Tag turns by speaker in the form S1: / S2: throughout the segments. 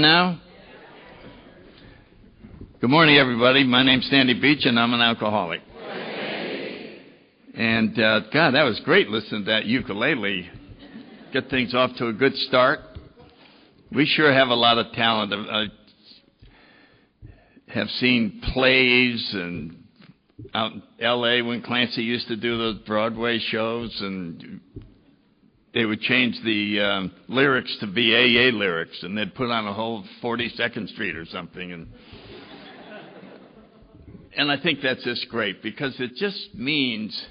S1: Now? Good morning, everybody. My name's Sandy Beach, and I'm an alcoholic. And, God, that was great listening to that ukulele. Get things off to a good start. We sure have a lot of talent. I have seen plays and out in L.A. when Clancy used to do those Broadway shows, and they would change the lyrics to be AA lyrics, and they'd put on a whole 42nd Street or something. And I think that's just great, because it just means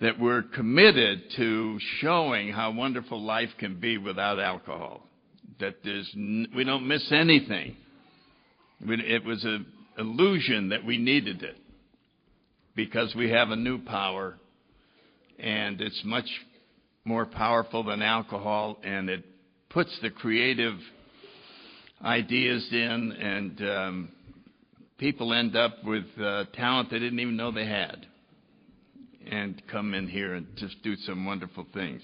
S1: that we're committed to showing how wonderful life can be without alcohol, that we don't miss anything. It was an illusion that we needed it, because we have a new power, and it's much more powerful than alcohol, and it puts the creative ideas in, and people end up with talent they didn't even know they had, and come in here and just do some wonderful things.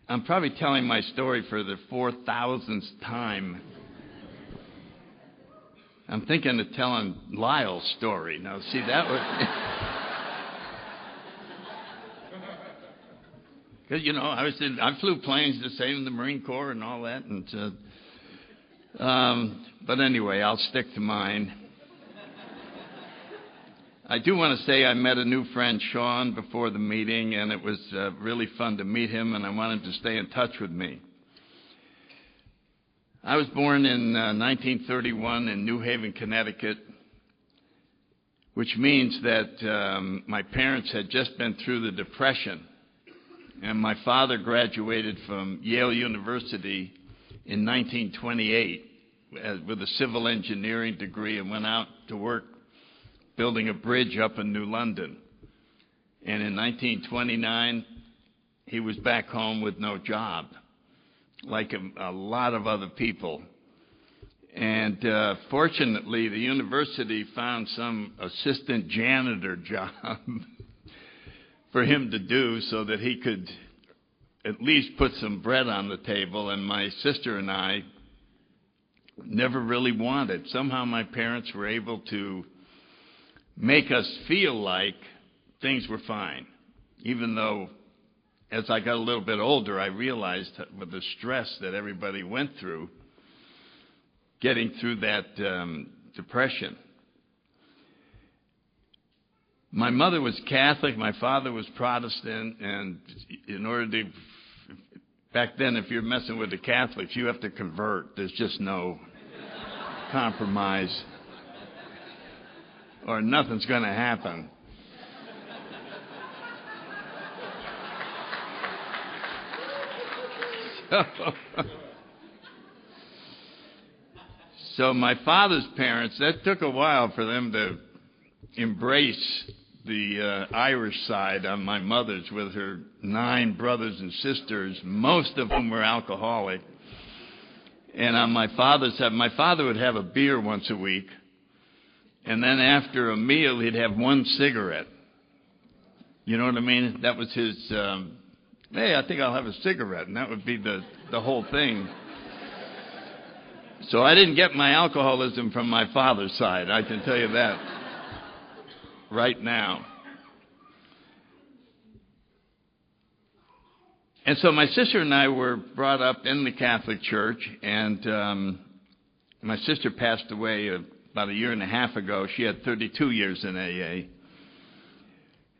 S1: I'm probably telling my story for the 4,000th time. I'm thinking of telling Lyle's story. Now, see, that was... Because, I flew planes to save the Marine Corps and all that. But anyway, I'll stick to mine. I do want to say I met a new friend, Sean, before the meeting, and it was really fun to meet him, and I wanted to stay in touch with me. I was born in 1931 in New Haven, Connecticut, which means that my parents had just been through the Depression. And my father graduated from Yale University in 1928 with a civil engineering degree, and went out to work building a bridge up in New London. And in 1929, he was back home with no job, like a lot of other people. And fortunately, the university found some assistant janitor job for him to do, so that he could at least put some bread on the table. And my sister and I never really wanted. Somehow my parents were able to make us feel like things were fine, even though as I got a little bit older, I realized with the stress that everybody went through getting through that depression. My mother was Catholic, my father was Protestant, and in order to, back then, if you're messing with the Catholics, you have to convert. There's just no compromise, or nothing's going to happen. So my father's parents, that took a while for them to embrace the Irish side on my mother's, with her 9 brothers and sisters, most of whom were alcoholic. And on my father's side, my father would have a beer once a week, and then after a meal, he'd have 1 cigarette. You know what I mean? That was his, hey, I think I'll have a cigarette, and that would be the whole thing. So I didn't get my alcoholism from my father's side, I can tell you that right now. And so my sister and I were brought up in the Catholic Church, and my sister passed away about 1.5 years ago. She had 32 years in AA.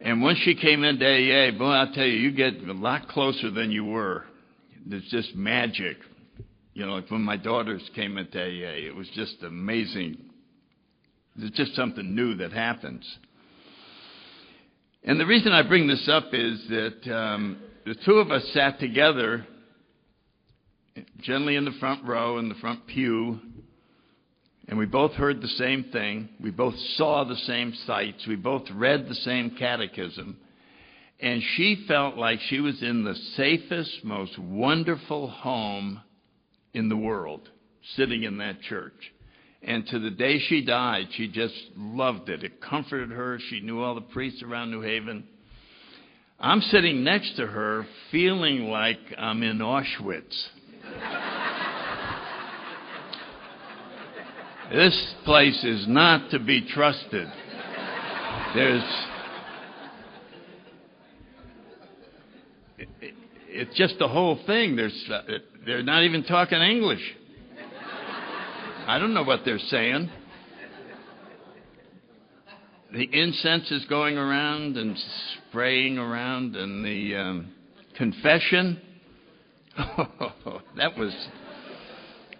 S1: And once she came into AA, boy, I'll tell you, you get a lot closer than you were. There's just magic. Like when my daughters came into AA, it was just amazing. There's just something new that happens. And the reason I bring this up is that the 2 of us sat together, generally in the front row, in the front pew, and we both heard the same thing. We both saw the same sights. We both read the same catechism. And she felt like she was in the safest, most wonderful home in the world, sitting in that church. And to the day she died, she just loved it. It comforted her. She knew all the priests around New Haven. I'm sitting next to her feeling like I'm in Auschwitz. This place is not to be trusted. It's just the whole thing. They're not even talking English. I don't know what they're saying. The incense is going around and spraying around, and the confession, that was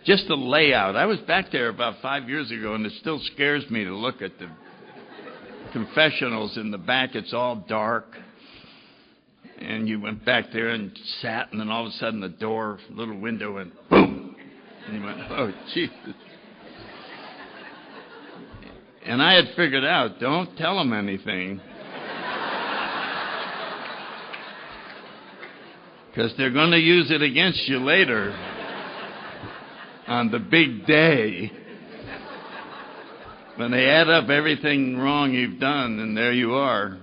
S1: just the layout. I was back there about 5 years ago, and it still scares me to look at the confessionals in the back. It's all dark. And you went back there and sat, and then all of a sudden the door, little window went boom. And you went, oh, Jesus. And I had figured out, don't tell them anything. Because they're going to use it against you later on the big day. When they add up everything wrong you've done, and there you are.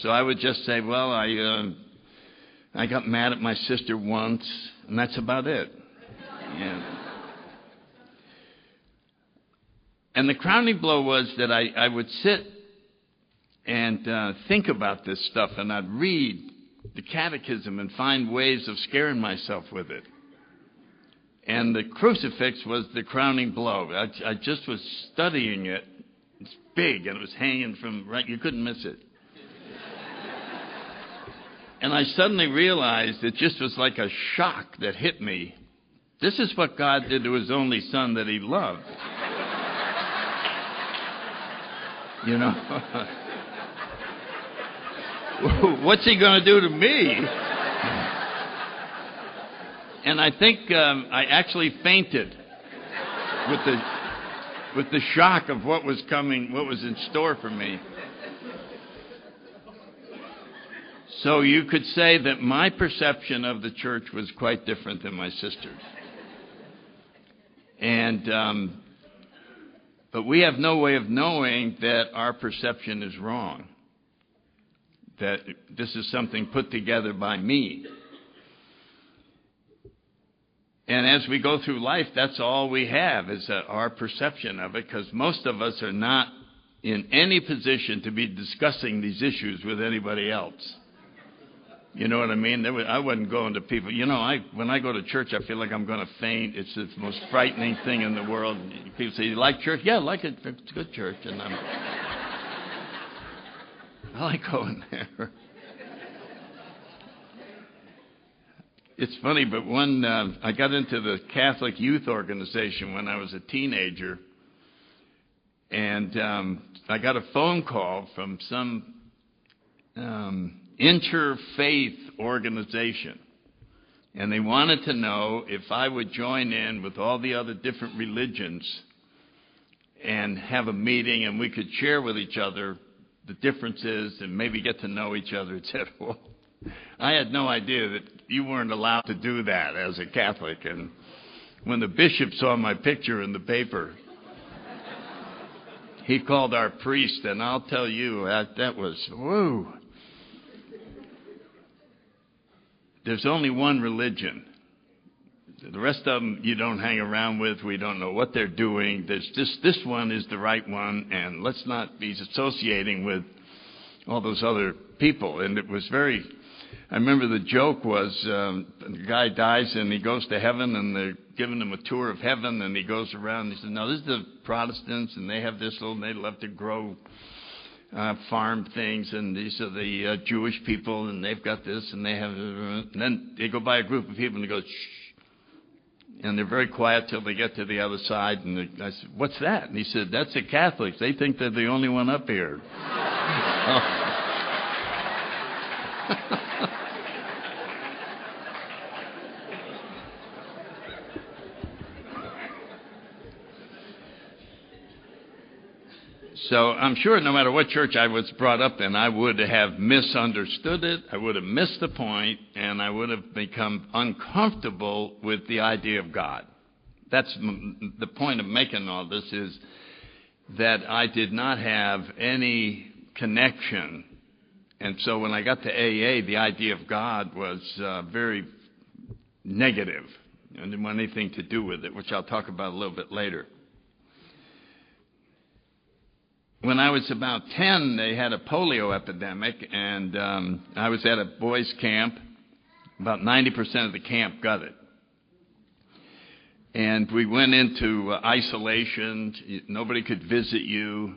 S1: So I would just say, well, I got mad at my sister once, and that's about it. Yeah. And the crowning blow was that I would sit and think about this stuff, and I'd read the catechism and find ways of scaring myself with it. And the crucifix was the crowning blow. I just was studying it. It's big, and it was hanging from right. You couldn't miss it. And I suddenly realized it just was like a shock that hit me. This is what God did to His only Son that He loved. You know, what's He going to do to me? And I think I actually fainted with the shock of what was coming, what was in store for me. So you could say that my perception of the church was quite different than my sister's. And but we have no way of knowing that our perception is wrong, that this is something put together by me. And as we go through life, that's all we have is our perception of it, because most of us are not in any position to be discussing these issues with anybody else. You know what I mean? I wasn't going to people. You know, when I go to church, I feel like I'm going to faint. It's the most frightening thing in the world. People say, you like church? Yeah, I like it. It's a good church. And I like going there. It's funny, but I got into the Catholic Youth Organization when I was a teenager. And I got a phone call from some interfaith organization, and they wanted to know if I would join in with all the other different religions and have a meeting, and we could share with each other the differences and maybe get to know each other, etc. Well, I had no idea that you weren't allowed to do that as a Catholic. And when the bishop saw my picture in the paper, he called our priest, and I'll tell you, that was, whoa. There's only one religion. The rest of them you don't hang around with. We don't know what they're doing. There's just this one is the right one, and let's not be associating with all those other people. And it was very, I remember the joke was the guy dies and he goes to heaven, and they're giving him a tour of heaven, and he goes around and he says, no, this is the Protestants, and they have this little, they love to grow farm things, and these are the Jewish people, and they've got this, and they have, and then they go by a group of people, and they go, shh, and they're very quiet till they get to the other side, and I said, what's that? And he said, that's the Catholics. They think they're the only one up here. So I'm sure no matter what church I was brought up in, I would have misunderstood it, I would have missed the point, and I would have become uncomfortable with the idea of God. That's the point of making all this, is that I did not have any connection And so when I got to AA, the idea of God was very negative. I didn't want anything to do with it, which I'll talk about a little bit later. When I was about 10, they had a polio epidemic, and I was at a boys' camp. About 90% of the camp got it. And we went into isolation. Nobody could visit you.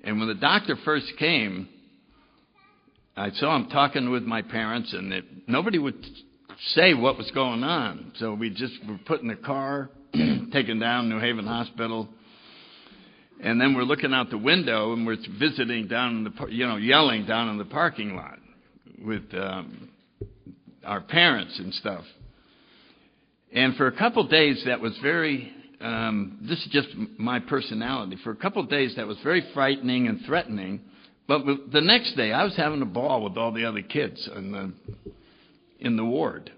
S1: And when the doctor first came, I saw him talking with my parents, and nobody would say what was going on. So we just were put in a car, taken down to New Haven Hospital. And then we're looking out the window, and we're visiting down in the, yelling down in the parking lot with our parents and stuff. And for a couple of days, that was very, this is just my personality. For a couple of days, that was very frightening and threatening. But the next day, I was having a ball with all the other kids in the ward.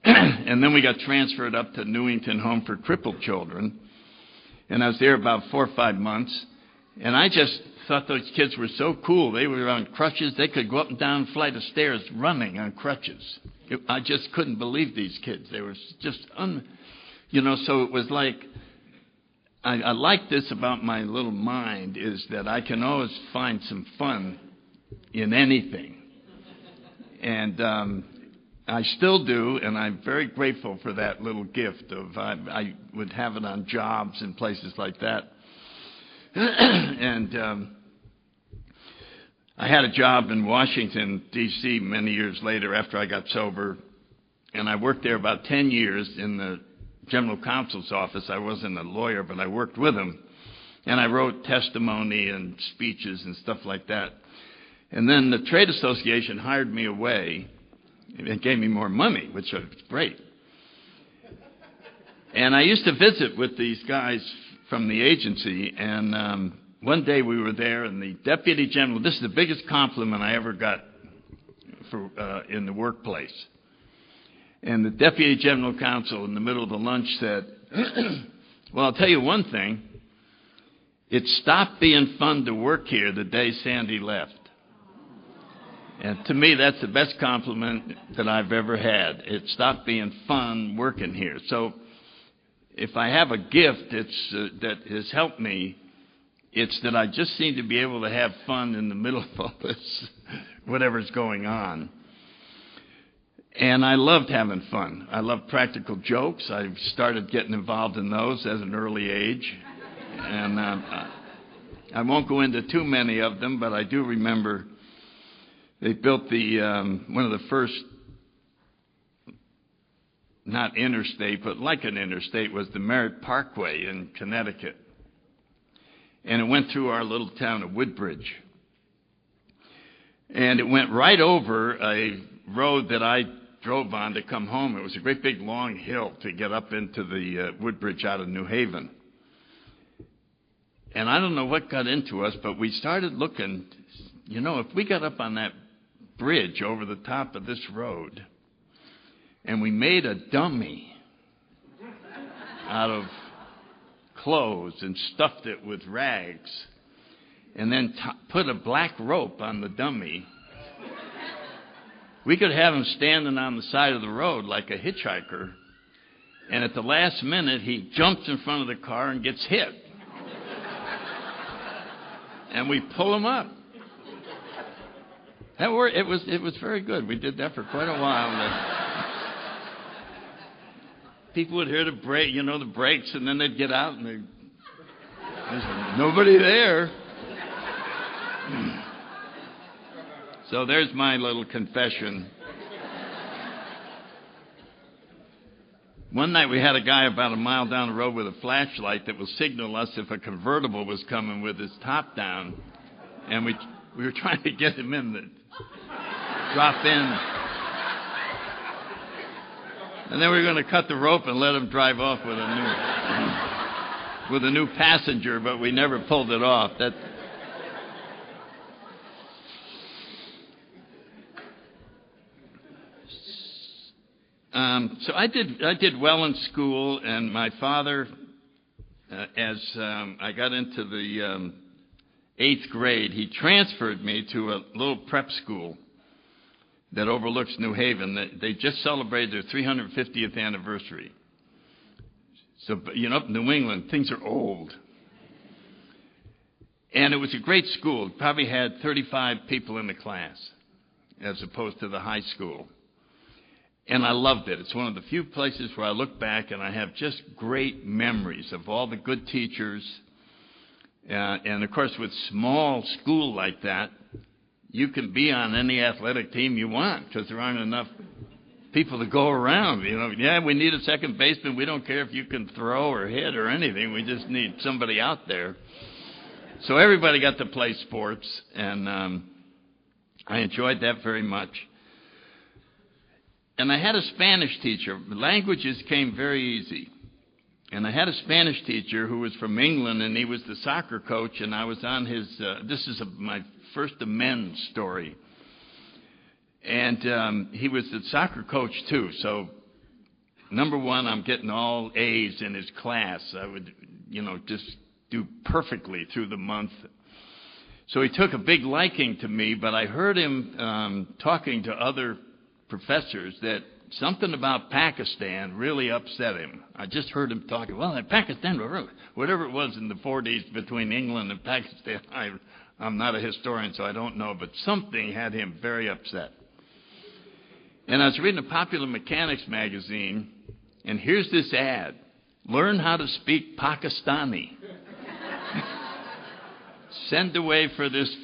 S1: And then we got transferred up to Newington Home for Crippled Children. And I was there about 4 or 5 months. And I just thought those kids were so cool. They were on crutches. They could go up and down a flight of stairs running on crutches. I just couldn't believe these kids. They were just, so it was like, I like this about my little mind, is that I can always find some fun in anything. And I still do, and I'm very grateful for that little gift of I would have it on jobs and places like that. And I had a job in Washington, D.C. many years later after I got sober, and I worked there about 10 years in the general counsel's office. I wasn't a lawyer, but I worked with him, and I wrote testimony and speeches and stuff like that. And then the trade association hired me away. It gave me more money, which was great. And I used to visit with these guys from the agency, and one day we were there, and the deputy general, this is the biggest compliment I ever got in the workplace. And the deputy general counsel in the middle of the lunch said, well, I'll tell you one thing. It stopped being fun to work here the day Sandy left. And to me, that's the best compliment that I've ever had. It stopped being fun working here. So if I have a gift that has helped me, it's that I just seem to be able to have fun in the middle of all this, whatever's going on. And I loved having fun. I loved practical jokes. I started getting involved in those at an early age. And I won't go into too many of them, but I do remember they built one of the first, not interstate, but like an interstate, was the Merritt Parkway in Connecticut. And it went through our little town of Woodbridge. And it went right over a road that I drove on to come home. It was a great big long hill to get up into the Woodbridge out of New Haven. And I don't know what got into us, but we started looking, if we got up on that bridge over the top of this road and we made a dummy out of clothes and stuffed it with rags and then put a black rope on the dummy, we could have him standing on the side of the road like a hitchhiker, and at the last minute he jumps in front of the car and gets hit. And we pull him up. That worked. It was very good. We did that for quite a while. People would hear the brakes, and then they'd get out, and there's nobody there. So there's my little confession. One night we had a guy about a mile down the road with a flashlight that would signal us if a convertible was coming with his top down, and we were trying to get him in the drop in. And then we were going to cut the rope and let him drive off with a new passenger, but we never pulled it off. So I did well in school, and my father, as I got into the 8th grade, he transferred me to a little prep school that overlooks New Haven. They just celebrated their 350th anniversary. So, up in New England, things are old. And it was a great school. It probably had 35 people in the class, as opposed to the high school. And I loved it. It's one of the few places where I look back and I have just great memories of all the good teachers. And, of course, with small school like that, you can be on any athletic team you want because there aren't enough people to go around. Yeah, we need a second baseman. We don't care if you can throw or hit or anything. We just need somebody out there. So everybody got to play sports, and I enjoyed that very much. And I had a Spanish teacher. Languages came very easy. And I had a Spanish teacher who was from England, and he was the soccer coach, and I was on his, this is my first men's story. And he was the soccer coach, too. So, number one, I'm getting all A's in his class. I would, just do perfectly through the month. So he took a big liking to me, but I heard him talking to other professors that something about Pakistan really upset him. I just heard him talking, Pakistan, whatever it was in the 40s between England and Pakistan. I'm not a historian, so I don't know, but something had him very upset. And I was reading a Popular Mechanics magazine, and here's this ad. Learn how to speak Pakistani. Send away for this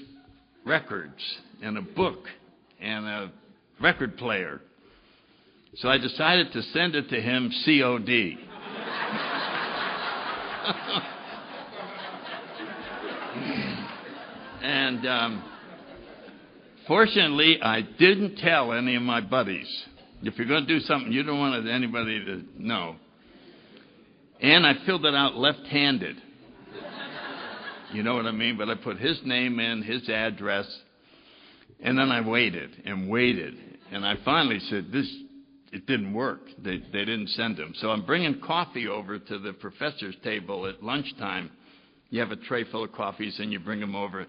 S1: records and a book and a record player. So I decided to send it to him COD. And fortunately, I didn't tell any of my buddies. If you're going to do something, you don't want anybody to know. And I filled it out left-handed. You know what I mean? But I put his name in, his address, and then I waited and waited. And I finally said, it didn't work. They didn't send him. So I'm bringing coffee over to the professor's table at lunchtime. You have a tray full of coffees, and you bring them over.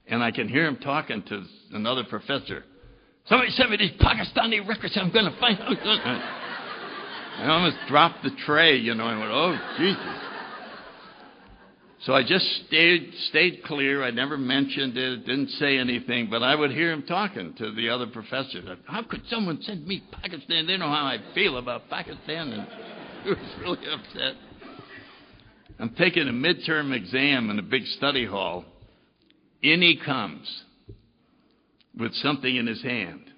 S1: And I can hear him talking to another professor. Somebody sent me these Pakistani records. I'm going to find out. I almost dropped the tray, I went, oh, Jesus. So I just stayed clear. I never mentioned it, didn't say anything, but I would hear him talking to the other professors. How could someone send me Pakistan? They know how I feel about Pakistan. And he was really upset. I'm taking a midterm exam in a big study hall. In he comes with something in his hand,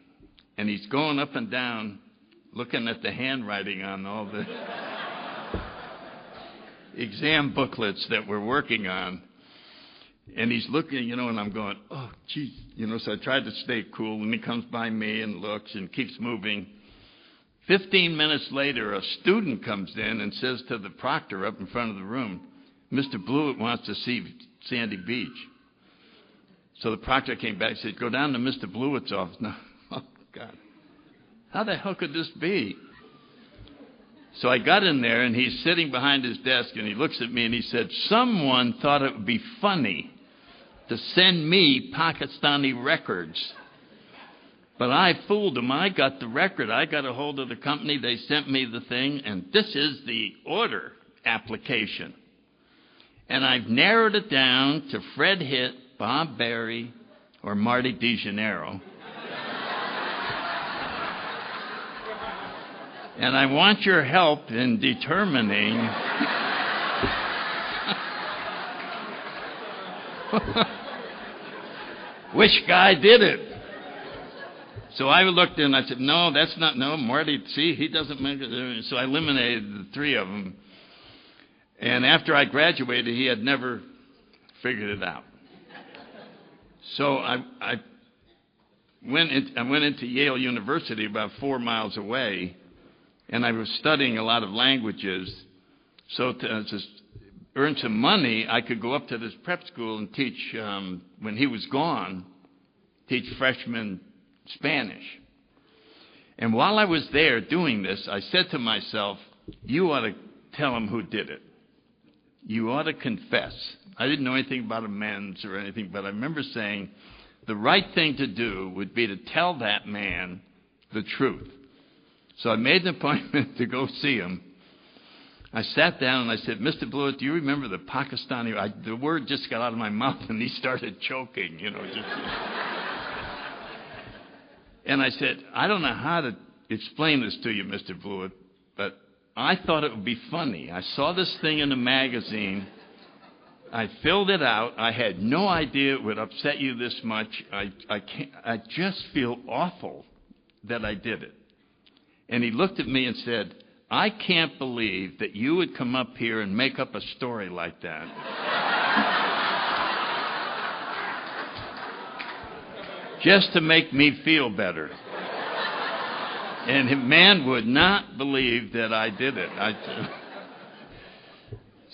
S1: and he's going up and down looking at the handwriting on all the exam booklets that we're working on. And he's looking, and I'm going, oh, geez. So I tried to stay cool, and he comes by me and looks and keeps moving. 15 minutes later, a student comes in and says to the proctor up in front of the room, Mr. Blewett wants to see Sandy Beach. So the proctor came back and said, go down to Mr. Blewett's office. No, oh, God. How the hell could this be? So I got in there, and he's sitting behind his desk, and he looks at me, and he said, someone thought it would be funny to send me Pakistani records. But I fooled them. I got the record. I got a hold of the company. They sent me the thing, and this is the order application. And I've narrowed it down to Fred Hitt, Bob Berry, or Marty DeGennaro. And I want your help in determining which guy did it. So I looked and I said, no, that's not, no, Marty, see, he doesn't make it. So I eliminated the three of them. And after I graduated, he had never figured it out. So I went into Yale University about 4 miles away, and I was studying a lot of languages. So to earn some money, I could go up to this prep school and teach, when he was gone, teach freshmen Spanish. And while I was there doing this, I said to myself, you ought to tell him who did it. you ought to confess. I didn't know anything about amends or anything, but I remember saying the right thing to do would be to tell that man the truth. So I made an appointment to go see him. I sat down and I said, Mr. Blewett, do you remember the Pakistani? The word just got out of my mouth and he started choking, And I said, I don't know how to explain this to you, Mr. Blewett, but I thought it would be funny. I saw this thing in a magazine. I filled it out. I had no idea it would upset you this much. I just feel awful that I did it. And he looked at me and said, I can't believe that you would come up here and make up a story like that. Just to make me feel better. And the man would not believe that I did it.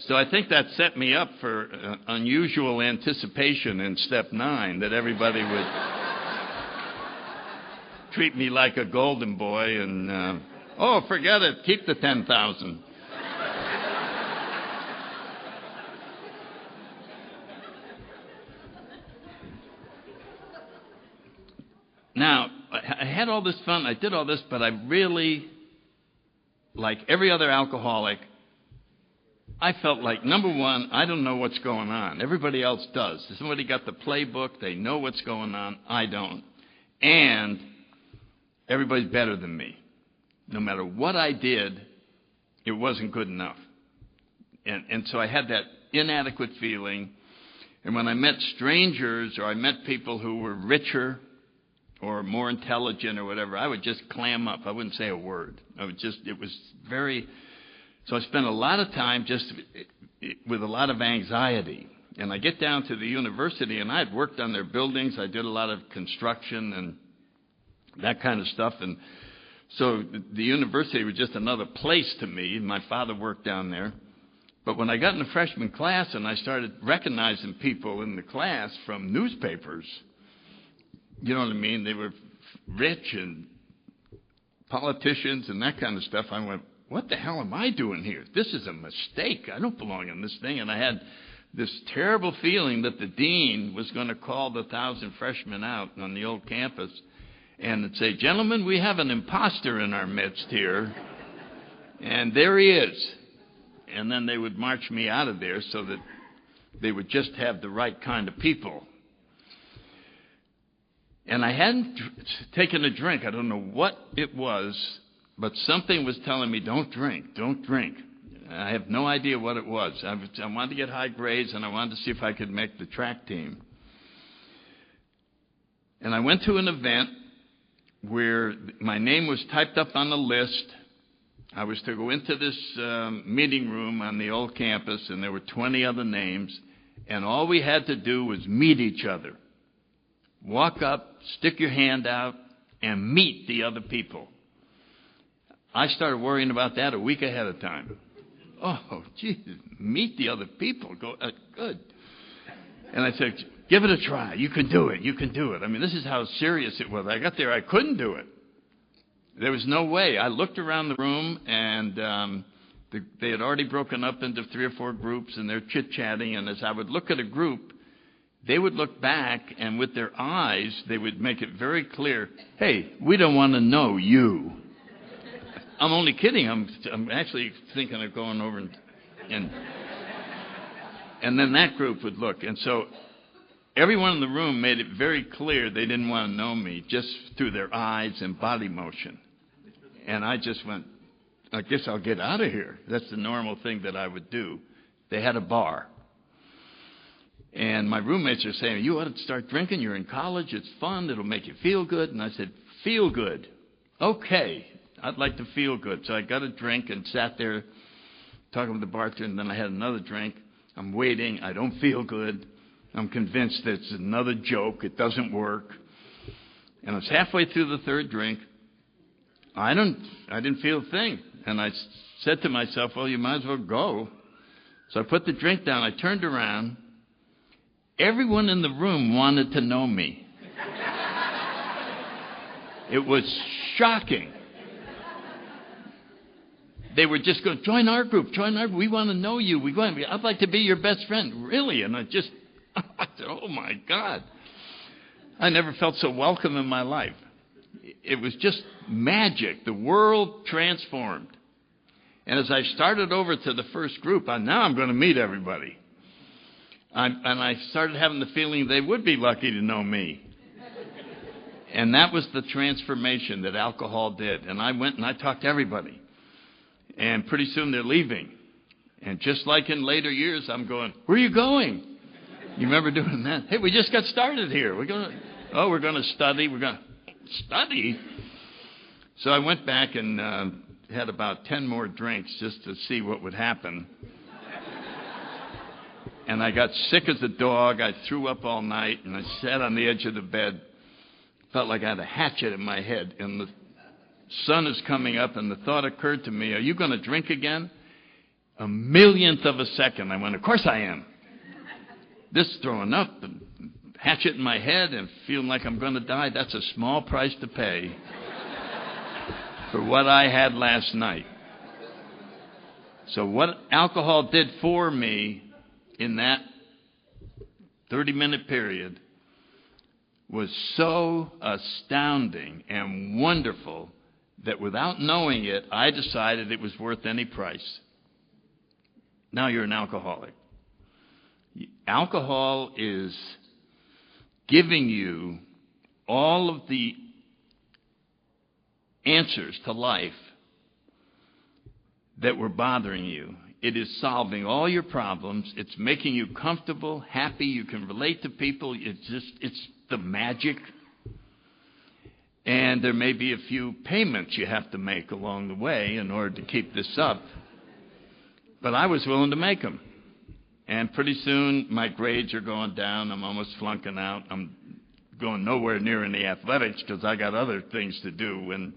S1: So I think that set me up for unusual anticipation in step 9, that everybody would treat me like a golden boy and, oh, forget it, keep the 10,000. Now, I had all this fun, I did all this, but I really, like every other alcoholic, I felt like, number one, I don't know what's going on. Everybody else does. Somebody got the playbook, they know what's going on, I don't. And everybody's better than me. No matter what I did, it wasn't good enough. And so I had that inadequate feeling. And when I met strangers or I met people who were richer or more intelligent or whatever, I would just clam up. I wouldn't say a word. It was very... So I spent a lot of time just with a lot of anxiety. And I get down to the university, and I had worked on their buildings. I did a lot of construction and that kind of stuff. And so the university was just another place to me. My father worked down there. But when I got in the freshman class and I started recognizing people in the class from newspapers, you know what I mean? They were rich and politicians and that kind of stuff. I went, what the hell am I doing here? This is a mistake. I don't belong in this thing. And I had this terrible feeling that the dean was going to call the 1,000 freshmen out on the old campus and say, gentlemen, we have an imposter in our midst here. And there he is. And then they would march me out of there so that they would just have the right kind of people. And I hadn't taken a drink. I don't know what it was, but something was telling me, don't drink, don't drink. I have no idea what it was. I wanted to get high grades, and I wanted to see if I could make the track team. And I went to an event where my name was typed up on the list. I was to go into this meeting room on the old campus, and there were 20 other names, and all we had to do was meet each other. Walk up, stick your hand out, and meet the other people. I started worrying about that a week ahead of time. Oh, geez, meet the other people. Good. And I said, give it a try. You can do it. You can do it. I mean, this is how serious it was. I got there. I couldn't do it. There was no way. I looked around the room, and they had already broken up into 3 or 4 groups, and they're chit-chatting. And as I would look at a group, they would look back, and with their eyes, they would make it very clear, hey, we don't want to know you. I'm only kidding. I'm actually thinking of going over and then that group would look. And so everyone in the room made it very clear they didn't want to know me just through their eyes and body motion. And I just went, I guess I'll get out of here. That's the normal thing that I would do. They had a bar. And my roommates are saying, you ought to start drinking. You're in college. It's fun. It'll make you feel good. And I said, feel good. Okay. I'd like to feel good. So I got a drink and sat there talking with the bartender, and then I had another drink. I'm waiting. I don't feel good. I'm convinced that it's another joke. It doesn't work. And I was halfway through the 3rd drink. I didn't feel a thing. And I said to myself, well, you might as well go. So I put the drink down. I turned around. Everyone in the room wanted to know me. It was shocking. they were just going, join our group, join our group. We want to know you. I'd like to be your best friend. Really? And I said, oh, my God. I never felt so welcome in my life. It was just magic. The world transformed. And as I started over to the first group, now I'm going to meet everybody. And I started having the feeling they would be lucky to know me. And that was the transformation that alcohol did. And I went and I talked to everybody. And pretty soon they're leaving. And just like in later years, I'm going, where are you going? You remember doing that? Hey, we just got started here. We're going to study. We're going to study? So I went back and had about 10 more drinks just to see what would happen. And I got sick as a dog. I threw up all night, and I sat on the edge of the bed. Felt like I had a hatchet in my head. And the sun is coming up, and the thought occurred to me, are you going to drink again? A millionth of a second, I went, of course I am. This throwing up, and hatchet in my head, and feeling like I'm going to die, that's a small price to pay for what I had last night. So what alcohol did for me in that 30-minute period was so astounding and wonderful that without knowing it, I decided it was worth any price. Now you're an alcoholic. Alcohol is giving you all of the answers to life that were bothering you. It is solving all your problems. It's making you comfortable, happy. You can relate to people. It's the magic. And there may be a few payments you have to make along the way in order to keep this up. But I was willing to make them. And pretty soon my grades are going down. I'm almost flunking out. I'm going nowhere near any athletics because I got other things to do when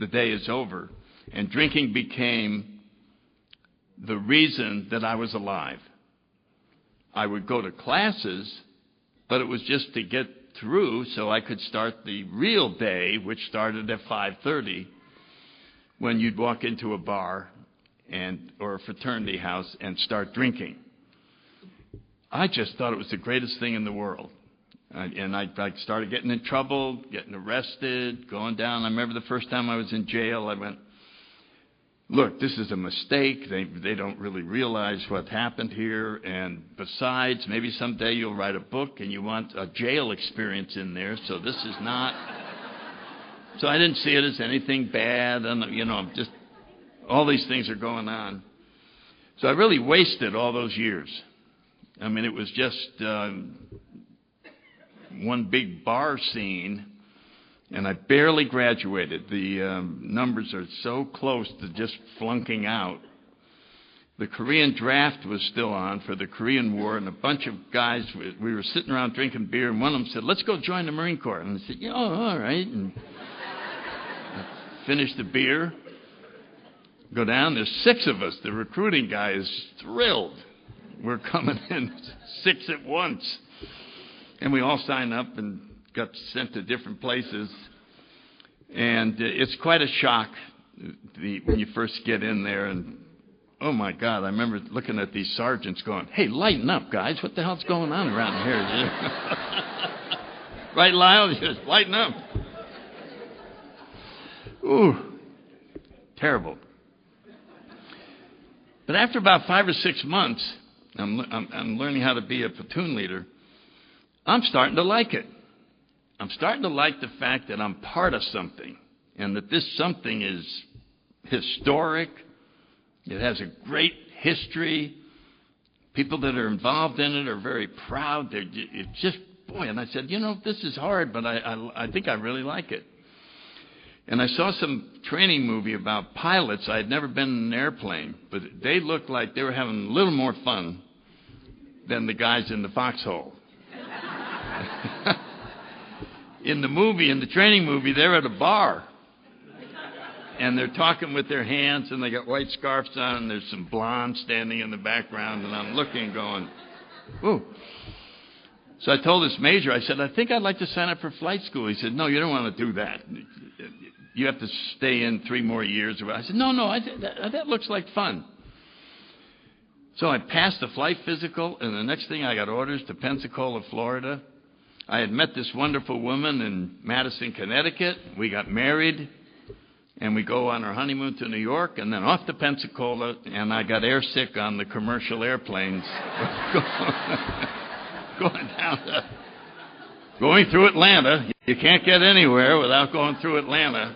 S1: the day is over. And drinking became the reason that I was alive. I would go to classes, but it was just to get through so I could start the real day, which started at 5:30, when you'd walk into a bar or a fraternity house and start drinking. I just thought it was the greatest thing in the world. And I started getting in trouble, getting arrested, going down. I remember the first time I was in jail, I went, look, this is a mistake. They don't really realize what happened here. And besides, maybe someday you'll write a book and you want a jail experience in there. So this is not. So I didn't see it as anything bad. And, just all these things are going on. So I really wasted all those years. I mean, it was just one big bar scene. And I barely graduated. The numbers are so close to just flunking out. The Korean draft was still on for the Korean War, and a bunch of guys, we were sitting around drinking beer, and one of them said, let's go join the Marine Corps. And I said, yeah, all right. And I finished the beer, go down. There's 6 of us. The recruiting guy is thrilled. We're coming in 6 at once. And we all signed up and got sent to different places, and it's quite a shock when you first get in there. And oh my God, I remember looking at these sergeants going, hey, lighten up, guys, what the hell's going on around here? Right, Lyle? Just lighten up. Ooh, terrible. But after about 5 or 6 months, I'm learning how to be a platoon leader. I'm starting to like it. I'm starting to like the fact that I'm part of something, and that this something is historic. It has a great history. People that are involved in it are very proud. It's just, boy, and I said, this is hard, but I think I really like it. And I saw some training movie about pilots. I had never been in an airplane, but they looked like they were having a little more fun than the guys in the foxhole. In the training movie, they're at a bar. And they're talking with their hands, and they got white scarves on, and there's some blondes standing in the background, and I'm looking going, ooh. So I told this major, I said, I think I'd like to sign up for flight school. He said, no, you don't want to do that. you have to stay in 3 more years. I said, no, that looks like fun. So I passed the flight physical, and the next thing I got orders to Pensacola, Florida. I had met this wonderful woman in Madison, Connecticut. We got married, and we go on our honeymoon to New York, and then off to Pensacola, and I got airsick on the commercial airplanes going through Atlanta. You can't get anywhere without going through Atlanta.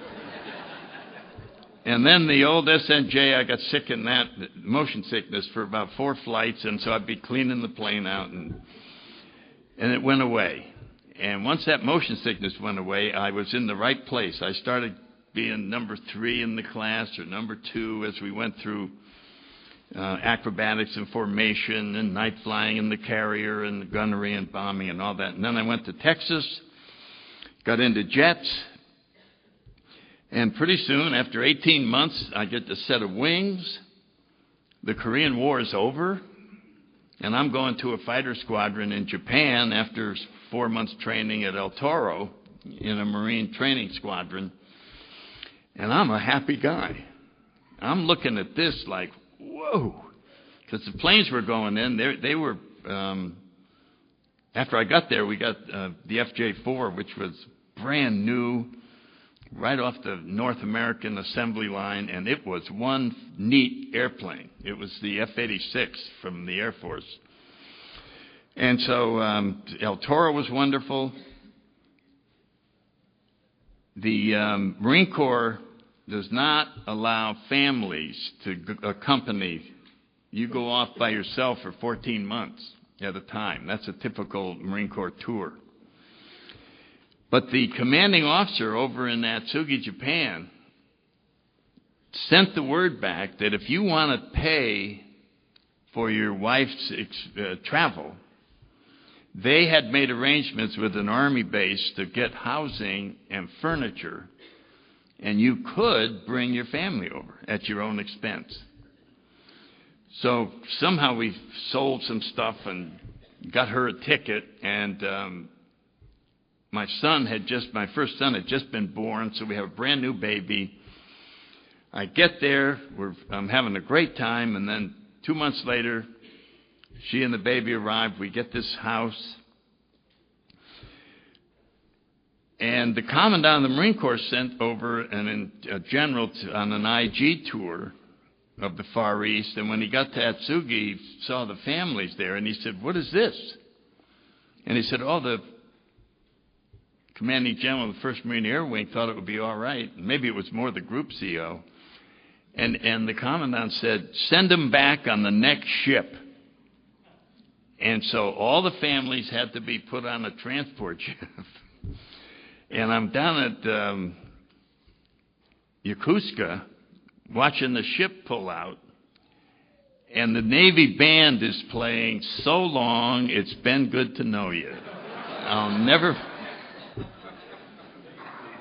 S1: And then the old SNJ, I got sick in that, motion sickness, for about 4 flights, and so I'd be cleaning the plane out, and it went away. And once that motion sickness went away, I was in the right place. I started being number 3 in the class, or number 2, as we went through acrobatics and formation and night flying and the carrier and the gunnery and bombing and all that. And then I went to Texas, got into jets, and pretty soon, after 18 months, I get the set of wings. The Korean War is over, and I'm going to a fighter squadron in Japan after 4 months training at El Toro in a Marine training squadron. And I'm a happy guy. I'm looking at this like, whoa, because the planes were going in. They were, after I got there, we got the FJ-4, which was brand new, right off the North American assembly line, and it was one neat airplane. It was the F-86 from the Air Force. And so El Toro was wonderful. The Marine Corps does not allow families to accompany. You go off by yourself for 14 months at a time. That's a typical Marine Corps tour. But the commanding officer over in Atsugi, Japan, sent the word back that if you want to pay for your wife's travel, they had made arrangements with an Army base to get housing and furniture, and you could bring your family over at your own expense. So somehow we sold some stuff and got her a ticket, and my first son had just been born, so we have a brand new baby. I get there, I'm having a great time, and then 2 months later, she and the baby arrive. We get this house. And the Commandant of the Marine Corps sent over a general on an IG tour of the Far East. And when he got to Atsugi, he saw the families there. And he said, "What is this?" And he said, "Oh, the Commanding General of the 1st Marine Air Wing thought it would be all right." Maybe it was more the group CO. And the Commandant said, "Send them back on the next ship." And so all the families had to be put on a transport ship. And I'm down at Yokosuka watching the ship pull out. And the Navy band is playing "So Long, It's Been Good to Know You." I'll never...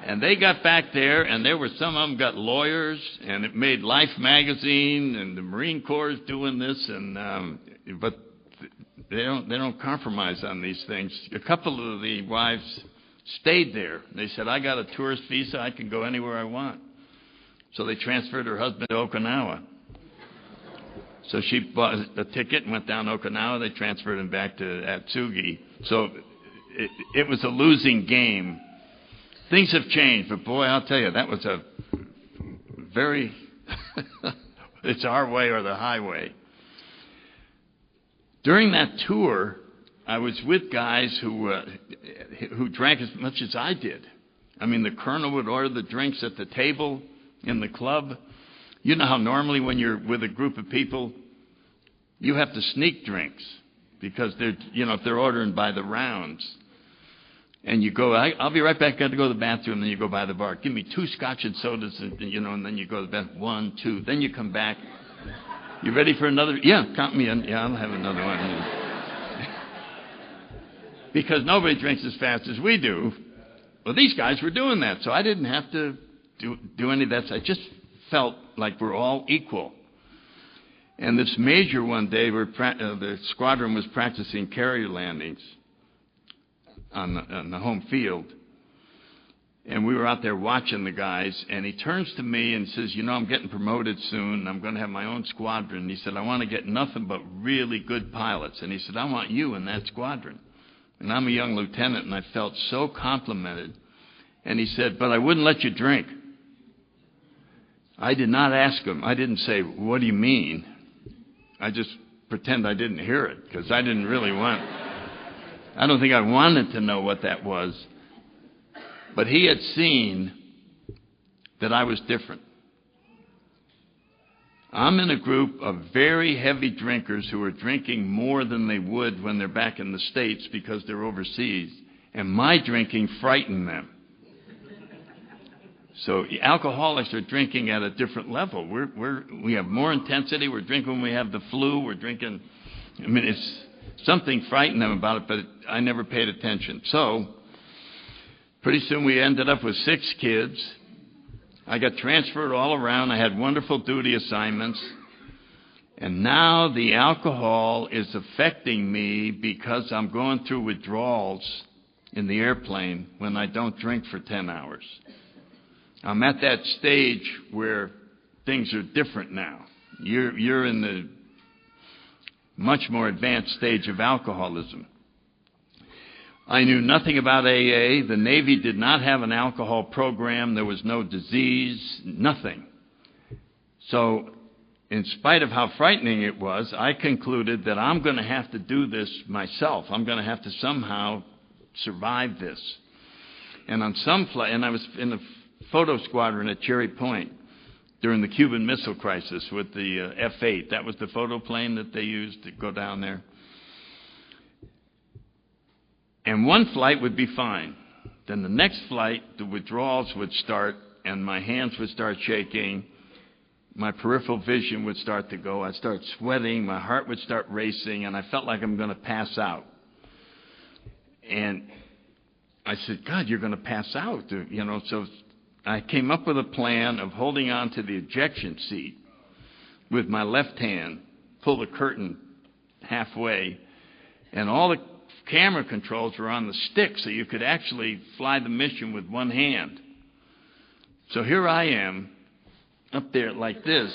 S1: And they got back there, and there were some of them got lawyers, and it made Life magazine, and the Marine Corps is doing this, and but they don't compromise on these things. A couple of the wives stayed there. They said, "I got a tourist visa. I can go anywhere I want." So they transferred her husband to Okinawa. So she bought a ticket and went down to Okinawa. They transferred him back to Atsugi. So it was a losing game. Things have changed, but boy, I'll tell you, that was a very, it's our way or the highway. During that tour, I was with guys who drank as much as I did. I mean, the colonel would order the drinks at the table in the club. You know how normally when you're with a group of people, you have to sneak drinks because if they're ordering by the rounds. And you go, "I'll be right back, got to go to the bathroom," and then you go by the bar. "Give me 2 scotch and sodas," and then you go to the bathroom. 1, 2. Then you come back. "You ready for another?" "Yeah, count me in." "Yeah, I'll have another one." Because nobody drinks as fast as we do. Well, these guys were doing that, so I didn't have to do any of that. I just felt like we're all equal. And this major one day, the squadron was practicing carrier landings on the home field. And we were out there watching the guys, and he turns to me and says, you know, I'm getting promoted soon, and I'm going to have my own squadron. He said, I want to get nothing but really good pilots. And he said, I want you in that squadron. And I'm a young lieutenant, and I felt so complimented. And he said, but I wouldn't let you drink. I did not ask him. I didn't say, what do you mean? I just pretend I didn't hear it, because I didn't really want. I don't think I wanted to know what that was. But he had seen that I was different. I'm in a group of very heavy drinkers who are drinking more than they would when they're back in the States because they're overseas. And my drinking frightened them. So alcoholics are drinking at a different level. We have more intensity. We're drinking when we have the flu. We're drinking. I mean, it's something frightened them about it, but I never paid attention. So pretty soon we ended up with 6 kids. I got transferred all around. I had wonderful duty assignments. And now the alcohol is affecting me because I'm going through withdrawals in the airplane when I don't drink for 10 hours. I'm at that stage where things are different now. You're in the much more advanced stage of alcoholism. I knew nothing about AA. The Navy did not have an alcohol program. There was no disease, nothing. So in spite of how frightening it was, I concluded that I'm going to have to do this myself. I'm going to have to somehow survive this. And on some flight, and I was in the photo squadron at Cherry Point during the Cuban Missile Crisis with the F-8. That was the photo plane that they used to go down there. And one flight would be fine. Then the next flight, the withdrawals would start, and my hands would start shaking. My peripheral vision would start to go. I'd start sweating. My heart would start racing, and I felt like I'm going to pass out. And I said, God, you're going to pass out. You know, so I came up with a plan of holding on to the ejection seat with my left hand, pull the curtain halfway, and all the camera controls were on the stick, so you could actually fly the mission with one hand. So here I am, up there like this,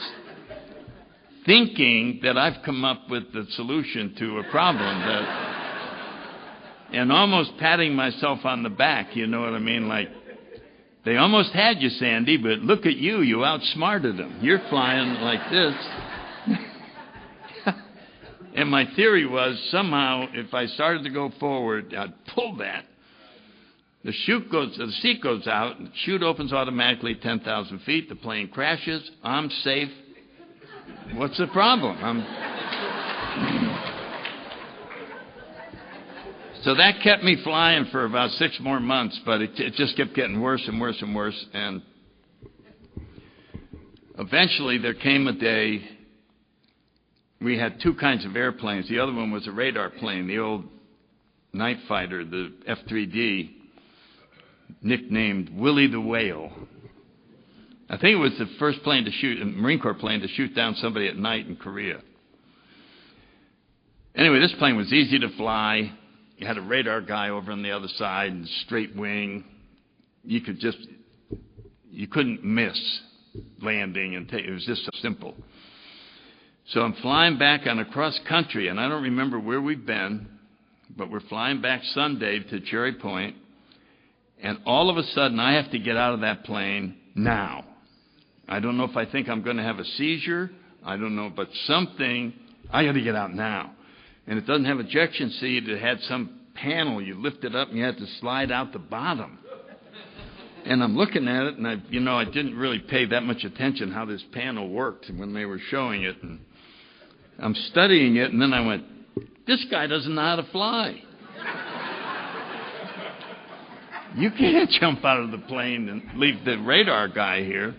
S1: thinking that I've come up with the solution to a problem, and almost patting myself on the back, you know what I mean? Like, they almost had you, Sandy, but look at you, you outsmarted them. You're flying like this. And my theory was somehow if I started to go forward, I'd pull that. The seat goes out, and the chute opens automatically at 10,000 feet. The plane crashes. I'm safe. What's the problem? So that kept me flying for about 6 more months, but it just kept getting worse and worse and worse. And eventually there came a day. We had 2 kinds of airplanes. The other one was a radar plane, the old night fighter, the F-3D, nicknamed Willie the Whale. I think it was the first plane to shoot, a Marine Corps plane to shoot down somebody at night in Korea. Anyway, this plane was easy to fly. You had a radar guy over on the other side, and straight wing. You couldn't miss landing, and it was just so simple. So I'm flying back on a cross country, and I don't remember where we've been, but we're flying back Sunday to Cherry Point, and all of a sudden I have to get out of that plane now. I don't know if I think I'm going to have a seizure. I don't know, but something, I got to get out now. And it doesn't have ejection seat. It had some panel. You lift it up, and you had to slide out the bottom. And I'm looking at it, and I didn't really pay that much attention how this panel worked when they were showing it. And I'm studying it, and then I went, this guy doesn't know how to fly. You can't jump out of the plane and leave the radar guy here.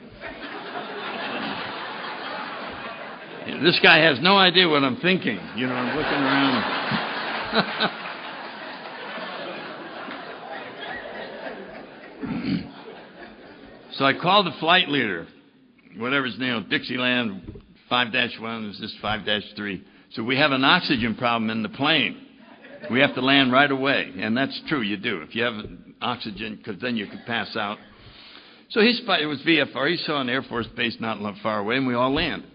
S1: This guy has no idea what I'm thinking. I'm looking around. So I called the flight leader, whatever his name, Dixieland 5-1, is this 5-3. So we have an oxygen problem in the plane. We have to land right away. And that's true, you do. If you have oxygen, because then you could pass out. So it was VFR. He saw an Air Force base not far away, and we all landed.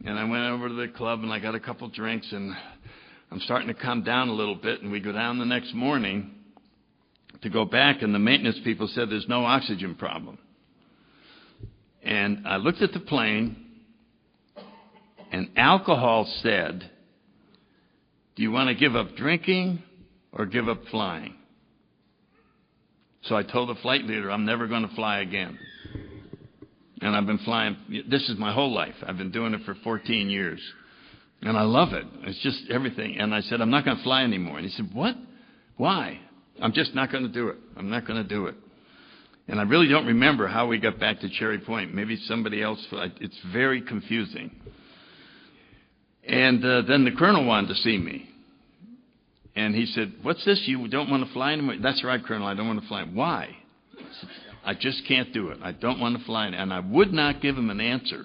S1: And I went over to the club, and I got a couple drinks, and I'm starting to calm down a little bit, and we go down the next morning to go back, and the maintenance people said there's no oxygen problem. And I looked at the plane, and alcohol said, do you want to give up drinking or give up flying? So I told the flight leader, I'm never going to fly again. And I've been flying, this is my whole life. I've been doing it for 14 years. And I love it. It's just everything. And I said, I'm not going to fly anymore. And he said, what? Why? I'm just not going to do it. I'm not going to do it. And I really don't remember how we got back to Cherry Point. Maybe somebody else. It's very confusing. And then the colonel wanted to see me. And he said, what's this? You don't want to fly anymore? That's right, Colonel. I don't want to fly. Why? I just can't do it. I don't want to fly. And I would not give him an answer.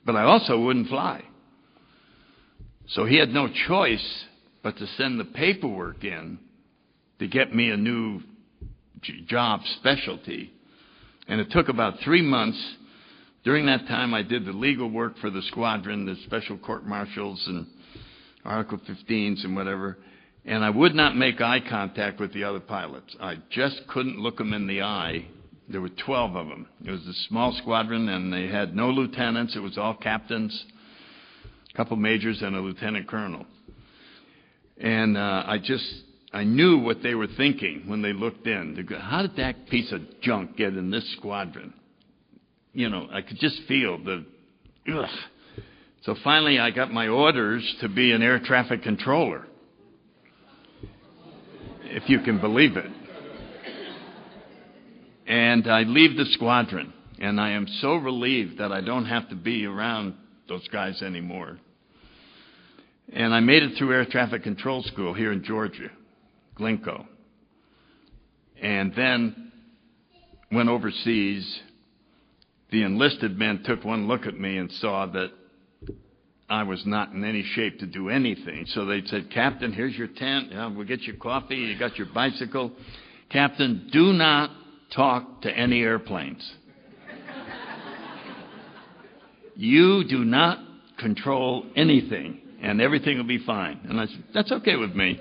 S1: But I also wouldn't fly. So he had no choice but to send the paperwork in to get me a new job specialty. And it took about 3 months. During that time, I did the legal work for the squadron, the special court martials and Article 15s and whatever. And I would not make eye contact with the other pilots. I just couldn't look them in the eye. There were 12 of them. It was a small squadron, and they had no lieutenants. It was all captains, a couple majors, and a lieutenant colonel. And I knew what they were thinking when they looked in. They go, how did that piece of junk get in this squadron? You know, I could just feel the, ugh. So finally I got my orders to be an air traffic controller, if you can believe it. And I leave the squadron, and I am so relieved that I don't have to be around those guys anymore. And I made it through air traffic control school here in Georgia, Glencoe. And then went overseas. The enlisted men took one look at me and saw that I was not in any shape to do anything. So they said, Captain, here's your tent. We'll get you coffee. You got your bicycle. Captain, do not talk to any airplanes. You do not control anything, and everything will be fine. And I said, that's okay with me.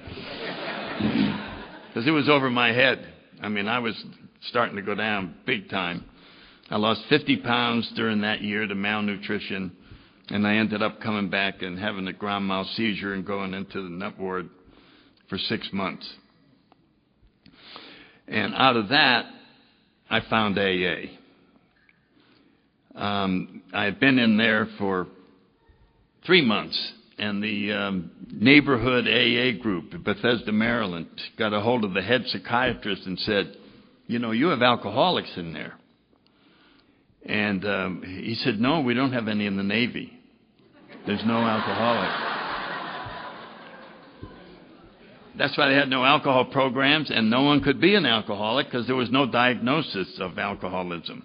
S1: Because it was over my head. I mean, I was starting to go down big time. I lost 50 pounds during that year to malnutrition, and I ended up coming back and having a grand mal seizure and going into the nut ward for 6 months. And out of that, I found AA. I had been in there for 3 months, and the neighborhood AA group in Bethesda, Maryland, got a hold of the head psychiatrist and said, you know, you have alcoholics in there. And he said, no, we don't have any in the Navy. There's no alcoholics. That's why they had no alcohol programs, and no one could be an alcoholic because there was no diagnosis of alcoholism.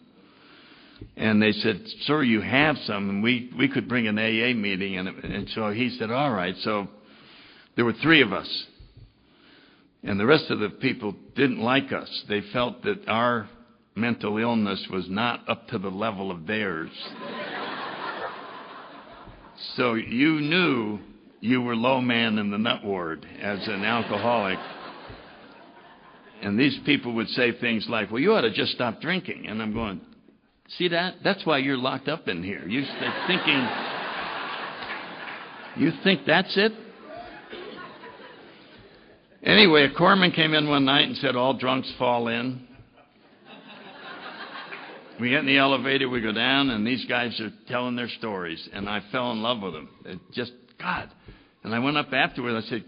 S1: And they said, sir, you have some, and we could bring an AA meeting. And so he said, all right. So there were 3 of us. And the rest of the people didn't like us. They felt that our mental illness was not up to the level of theirs. So you knew you were low man in the nut ward as an alcoholic. And these people would say things like, well, you ought to just stop drinking. And I'm going, see that? That's why you're locked up in here. You're thinking, you think that's it? Anyway, a corpsman came in one night and said, all drunks fall in. We get in the elevator, we go down, and these guys are telling their stories. And I fell in love with them. It just, God. And I went up afterwards. I said,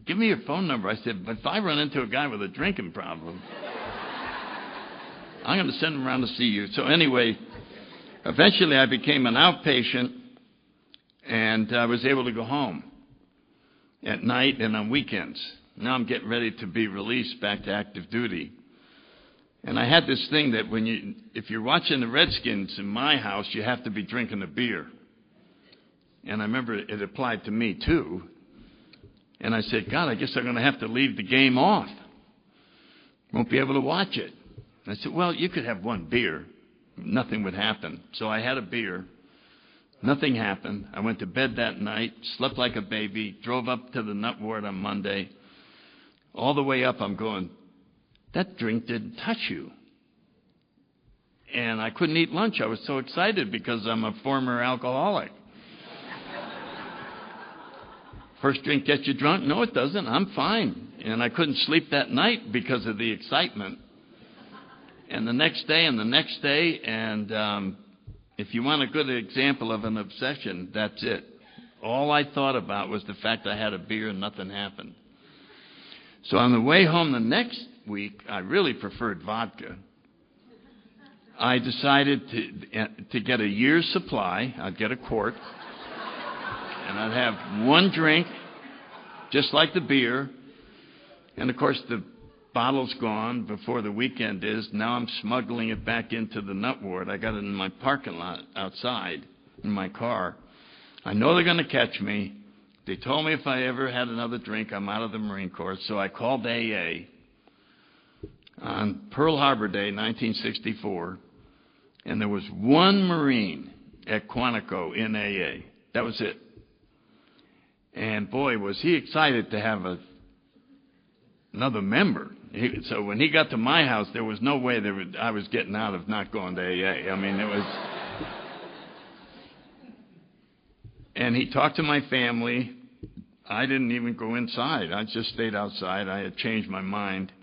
S1: give me your phone number. I said, if I run into a guy with a drinking problem, I'm going to send him around to see you. So anyway, eventually I became an outpatient, and I was able to go home at night and on weekends. Now I'm getting ready to be released back to active duty. And I had this thing that if you're watching the Redskins in my house, you have to be drinking a beer. And I remember it applied to me too. And I said, God, I guess I'm going to have to leave the game off. Won't be able to watch it. I said, well, you could have one beer. Nothing would happen. So I had a beer. Nothing happened. I went to bed that night, slept like a baby, drove up to the nut ward on Monday. All the way up, I'm going, that drink didn't touch you. And I couldn't eat lunch. I was so excited because I'm a former alcoholic. First drink gets you drunk? No, it doesn't. I'm fine. And I couldn't sleep that night because of the excitement. And the next day and the next day, and if you want a good example of an obsession, that's it. All I thought about was the fact I had a beer and nothing happened. So on the way home the next week, I really preferred vodka. I decided to get a year's supply. I'd get a quart, and I'd have one drink, just like the beer. And, of course, the bottle's gone before the weekend is. Now I'm smuggling it back into the nut ward. I got it in my parking lot outside in my car. I know they're going to catch me. They told me if I ever had another drink, I'm out of the Marine Corps. So I called AA on Pearl Harbor Day, 1964, and there was one Marine at Quantico in AA. That was it. And, boy, was he excited to have another member. So when he got to my house, there was no way I was getting out of not going to AA. I mean, it was... And he talked to my family. I didn't even go inside. I just stayed outside. I had changed my mind.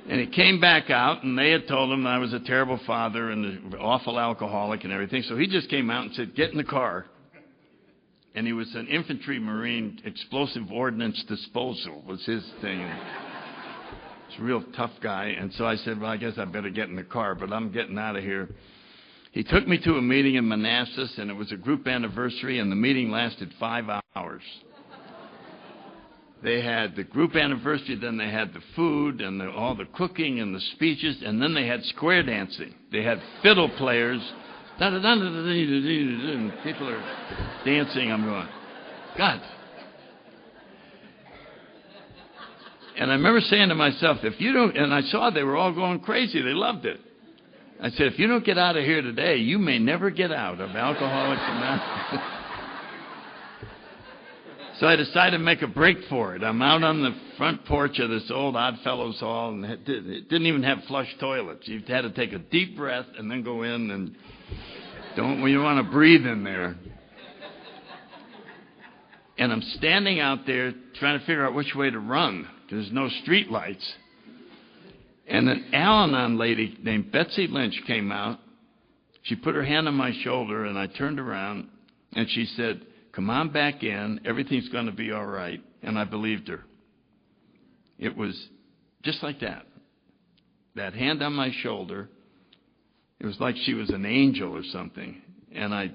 S1: And he came back out, and they had told him that I was a terrible father and an awful alcoholic and everything. So he just came out and said, get in the car. And he was an infantry Marine, explosive ordnance disposal was his thing. He's a real tough guy. And so I said, well, I guess I better get in the car, but I'm getting out of here. He took me to a meeting in Manassas, and it was a group anniversary, and the meeting lasted 5 hours. They had the group anniversary, then they had the food and all the cooking and the speeches, and then they had square dancing. They had fiddle players, and people are dancing. I'm going, God. And I remember saying to myself, if you don't, and I saw they were all going crazy. They loved it. I said, if you don't get out of here today, you may never get out of Alcoholics Anonymous. So I decided to make a break for it. I'm out on the front porch of this old Oddfellows Hall, and it didn't even have flush toilets. You had to take a deep breath and then go in, and you want to breathe in there. And I'm standing out there trying to figure out which way to run. There's no street lights. And an Al-Anon lady named Betsy Lynch came out. She put her hand on my shoulder, and I turned around, and she said, come on back in. Everything's going to be all right. And I believed her. It was just like that. That hand on my shoulder, it was like she was an angel or something. And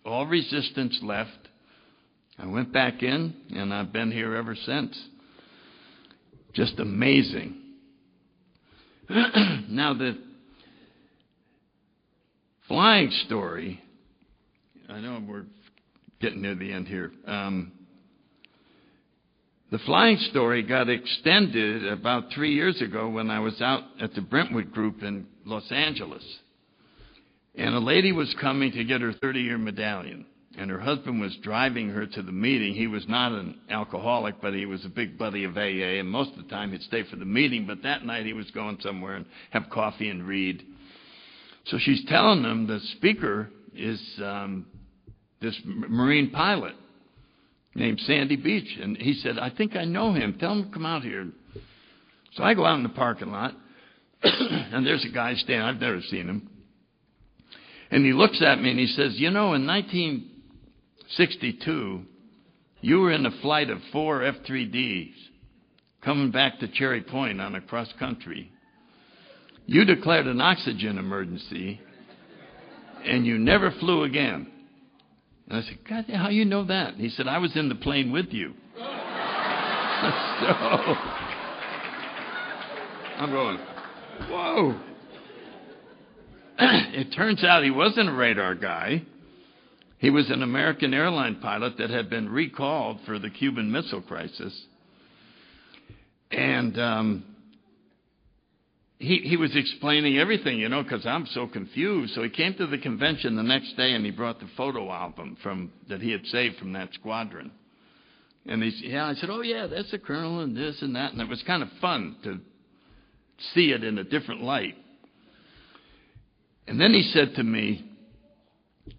S1: all resistance left. I went back in, and I've been here ever since. Just amazing. Now, the flying story, I know we're getting near the end here. The flying story got extended about 3 years ago when I was out at the Brentwood Group in Los Angeles. And a lady was coming to get her 30-year medallion. And her husband was driving her to the meeting. He was not an alcoholic, but he was a big buddy of AA. And most of the time he'd stay for the meeting. But that night he was going somewhere and have coffee and read. So she's telling him the speaker is this Marine pilot named Sandy Beach. And he said, I think I know him. Tell him to come out here. So I go out in the parking lot, and there's a guy standing. I've never seen him. And he looks at me and he says, you know, in 1962, you were in a flight of 4 F-3Ds coming back to Cherry Point on a cross-country. You declared an oxygen emergency, and you never flew again. And I said, God, how you know that? He said, I was in the plane with you. So I'm going, whoa. It turns out he wasn't a radar guy. He was an American airline pilot that had been recalled for the Cuban Missile Crisis. And he was explaining everything, because I'm so confused. So he came to the convention the next day, and he brought the photo album that he had saved from that squadron. And I said, oh, yeah, that's the colonel and this and that. And it was kind of fun to see it in a different light. And then he said to me,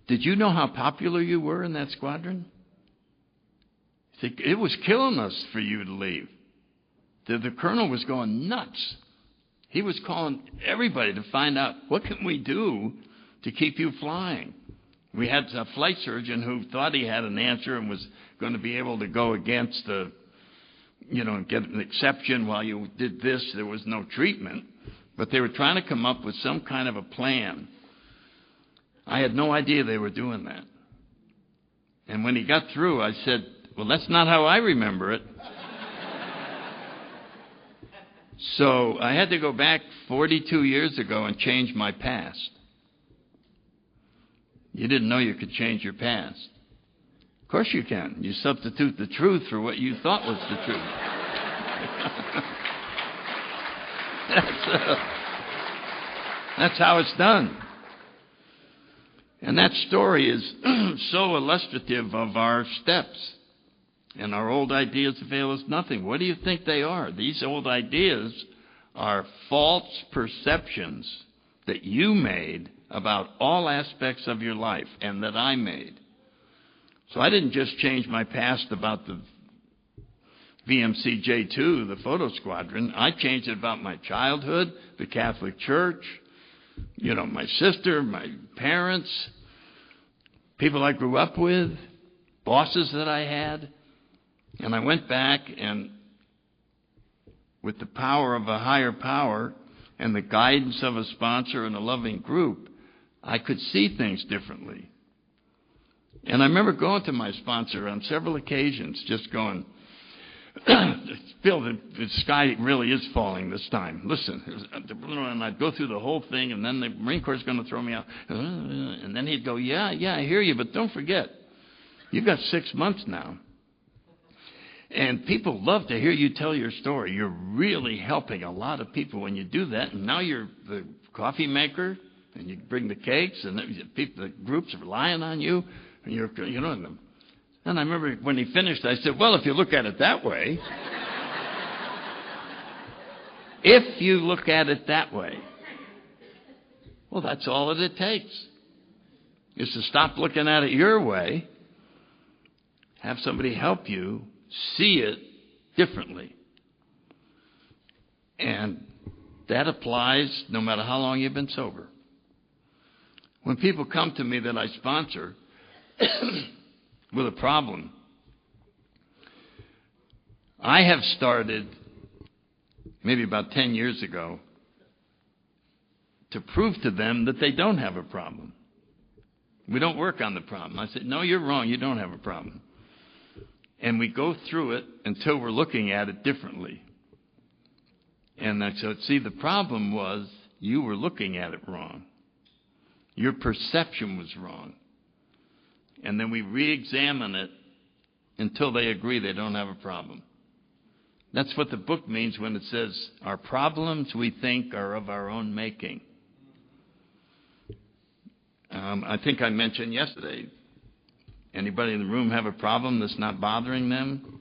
S1: did you know how popular you were in that squadron? He said, it was killing us for you to leave. The colonel was going nuts. He was calling everybody to find out, what can we do to keep you flying? We had a flight surgeon who thought he had an answer and was going to be able to go against get an exception while you did this. There was no treatment. But they were trying to come up with some kind of a plan. I had no idea they were doing that. And when he got through, I said, well, that's not how I remember it. So I had to go back 42 years ago and change my past. You didn't know you could change your past. Of course you can. You substitute the truth for what you thought was the truth. That's how it's done. And that story is so illustrative of our steps. And our old ideas avail us nothing. What do you think they are? These old ideas are false perceptions that you made about all aspects of your life and that I made. So I didn't just change my past about the VMC J2, the photo squadron. I changed it about my childhood, the Catholic Church, my sister, my parents, people I grew up with, bosses that I had. And I went back, and with the power of a higher power and the guidance of a sponsor and a loving group, I could see things differently. And I remember going to my sponsor on several occasions, just going, Bill, the sky really is falling this time. Listen. And I'd go through the whole thing, and then the Marine Corps is going to throw me out. And then he'd go, yeah, I hear you, but don't forget, you've got 6 months now. And people love to hear you tell your story. You're really helping a lot of people when you do that. And now you're the coffee maker, and you bring the cakes, and the groups are relying on you. And and I remember when he finished, I said, well, if you look at it that way, if you look at it that way, well, that's all that it takes, is to stop looking at it your way, have somebody help you see it differently. And that applies no matter how long you've been sober. When people come to me that I sponsor with a problem, I have started maybe about 10 years ago to prove to them that they don't have a problem. We don't work on the problem. I said, no, you're wrong. You don't have a problem. And we go through it until we're looking at it differently. And I said, see, the problem was you were looking at it wrong. Your perception was wrong. And then we re-examine it until they agree they don't have a problem. That's what the book means when it says, our problems we think are of our own making. I think I mentioned yesterday, anybody in the room have a problem that's not bothering them?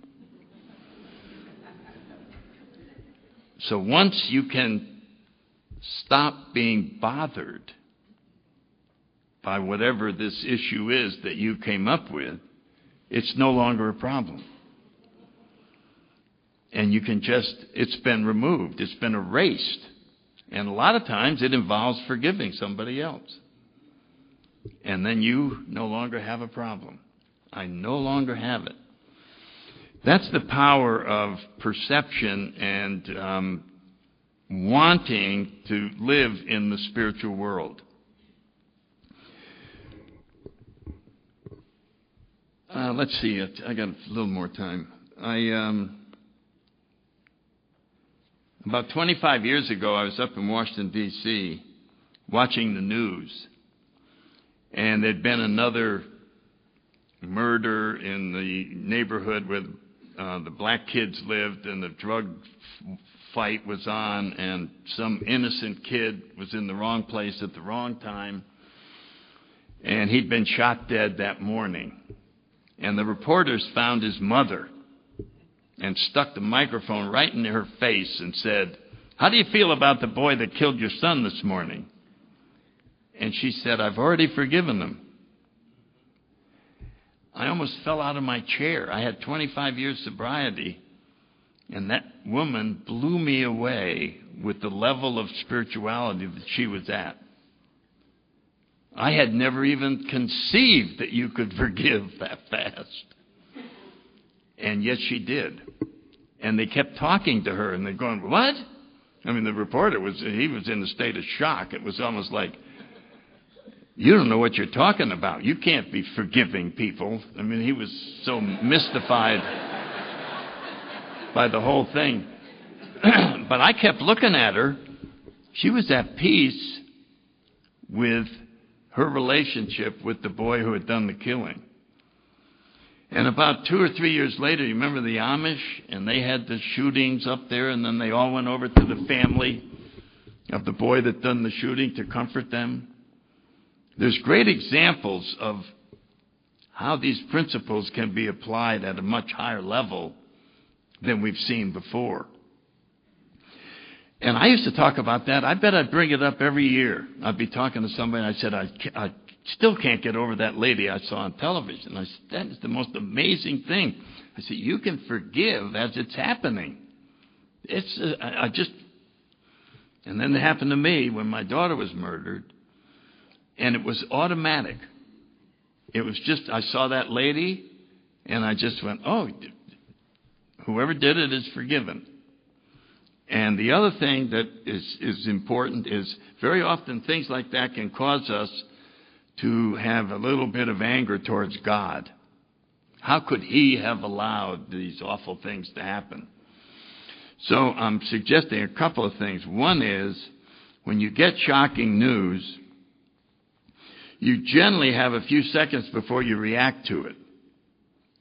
S1: So once you can stop being bothered by whatever this issue is that you came up with, it's no longer a problem. And you can it's been removed, it's been erased. And a lot of times it involves forgiving somebody else. And then you no longer have a problem. I no longer have it. That's the power of perception and wanting to live in the spiritual world. Let's see. I got a little more time. About 25 years ago, I was up in Washington, D.C., watching the news. And there'd been another murder in the neighborhood where the black kids lived and the drug fight was on and some innocent kid was in the wrong place at the wrong time, and he'd been shot dead that morning. And the reporters found his mother and stuck the microphone right in her face and said, "How do you feel about the boy that killed your son this morning?" And she said, "I've already forgiven him." I almost fell out of my chair. I had 25 years sobriety, and that woman blew me away with the level of spirituality that she was at. I had never even conceived that you could forgive that fast. And yet she did. And they kept talking to her, and they're going, "What?" I mean, the reporter he was in a state of shock. It was almost like, "You don't know what you're talking about. You can't be forgiving people." I mean, he was so mystified by the whole thing. But I kept looking at her. She was at peace with her relationship with the boy who had done the killing. And about 2 or 3 years later, you remember the Amish? And they had the shootings up there, and then they all went over to the family of the boy that done the shooting to comfort them. There's great examples of how these principles can be applied at a much higher level than we've seen before. And I used to talk about that. I bet I'd bring it up every year. I'd be talking to somebody, and I said, I still can't get over that lady I saw on television. I said, that is the most amazing thing. I said, you can forgive as it's happening. And then it happened to me when my daughter was murdered, and it was automatic. It was just, I saw that lady, and I just went, oh, whoever did it is forgiven. And the other thing that is important is very often things like that can cause us to have a little bit of anger towards God. How could He have allowed these awful things to happen? So I'm suggesting a couple of things. One is, when you get shocking news, you generally have a few seconds before you react to it.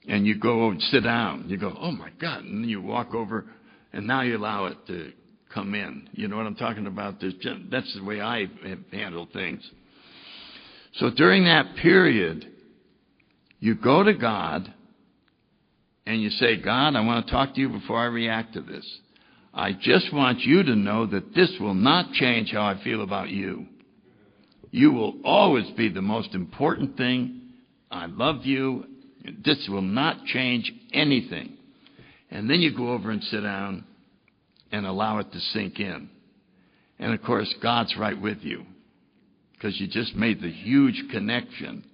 S1: And you go and sit down. You go, oh my God. And then you walk over, and now you allow it to come in. You know what I'm talking about? That's the way I have handled things. So during that period, you go to God and you say, God, I want to talk to you before I react to this. I just want you to know that this will not change how I feel about you. You will always be the most important thing. I love you. This will not change anything. And then you go over and sit down and allow it to sink in. And of course, God's right with you, because you just made the huge connection.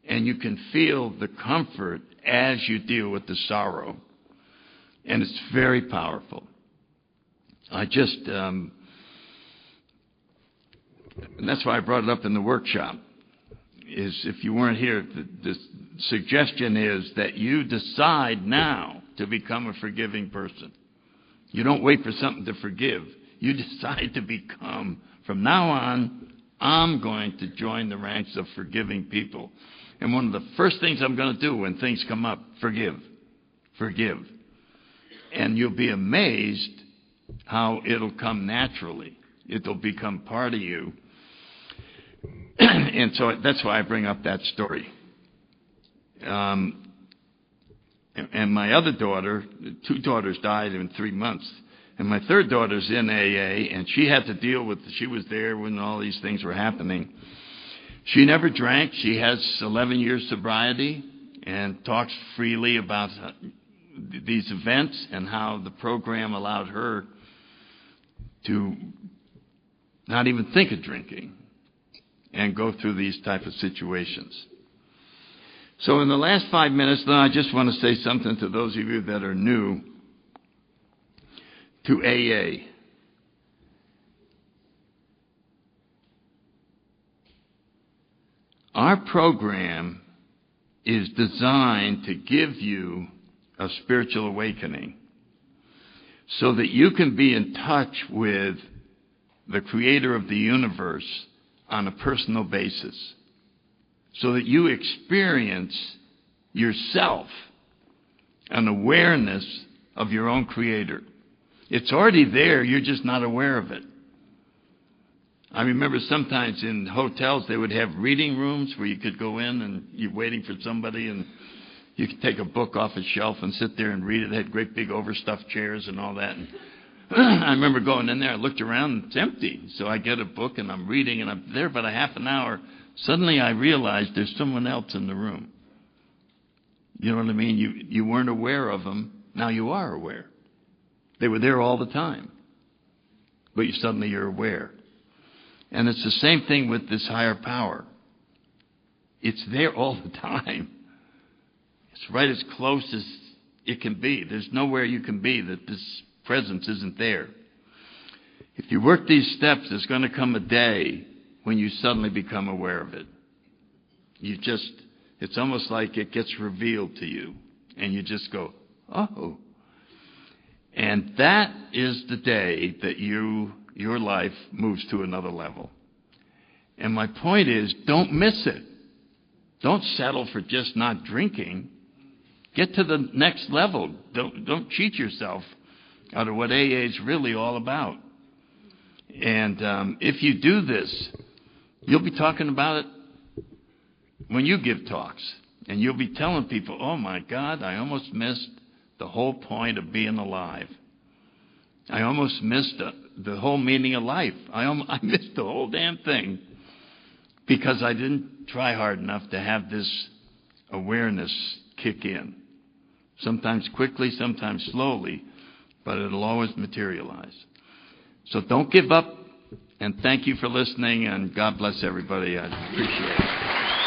S1: And you can feel the comfort as you deal with the sorrow. And it's very powerful. And that's why I brought it up in the workshop, is if you weren't here, the suggestion is that you decide now to become a forgiving person. You don't wait for something to forgive. You decide to become, from now on, I'm going to join the ranks of forgiving people. And one of the first things I'm going to do when things come up, forgive. Forgive. And you'll be amazed how it'll come naturally. It'll become part of you. And so that's why I bring up that story. And my other daughter, 2 daughters died in 3 months. And my third daughter's in AA, and she had to deal with, she was there when all these things were happening. She never drank. She has 11 years sobriety and talks freely about these events and how the program allowed her to not even think of drinking and go through these type of situations. So in the last 5 minutes, then, I just want to say something to those of you that are new to AA. Our program is designed to give you a spiritual awakening so that you can be in touch with the Creator of the universe on a personal basis, so that you experience yourself an awareness of your own Creator. It's already there, you're just not aware of it. I remember sometimes in hotels they would have reading rooms where you could go in and you're waiting for somebody and you could take a book off a shelf and sit there and read it. They had great big overstuffed chairs and all that. And I remember going in there, I looked around, and it's empty. So I get a book and I'm reading and I'm there about a half an hour. Suddenly I realized there's someone else in the room. You know what I mean? You weren't aware of them. Now you are aware. They were there all the time. But suddenly you're aware. And it's the same thing with this higher power. It's there all the time. It's right as close as it can be. There's nowhere you can be that this presence isn't there. If you work these steps, there's going to come a day when you suddenly become aware of it. It's almost like it gets revealed to you. And you just go, oh. And that is the day that your life moves to another level. And my point is, don't miss it. Don't settle for just not drinking. Get to the next level. Don't cheat yourself out of what AA is really all about. And if you do this, you'll be talking about it when you give talks. And you'll be telling people, oh my God, I almost missed the whole point of being alive. I almost missed the whole meaning of life. I missed the whole damn thing because I didn't try hard enough to have this awareness kick in. Sometimes quickly, sometimes slowly, but it'll always materialize. So don't give up, and thank you for listening, and God bless everybody. I appreciate it.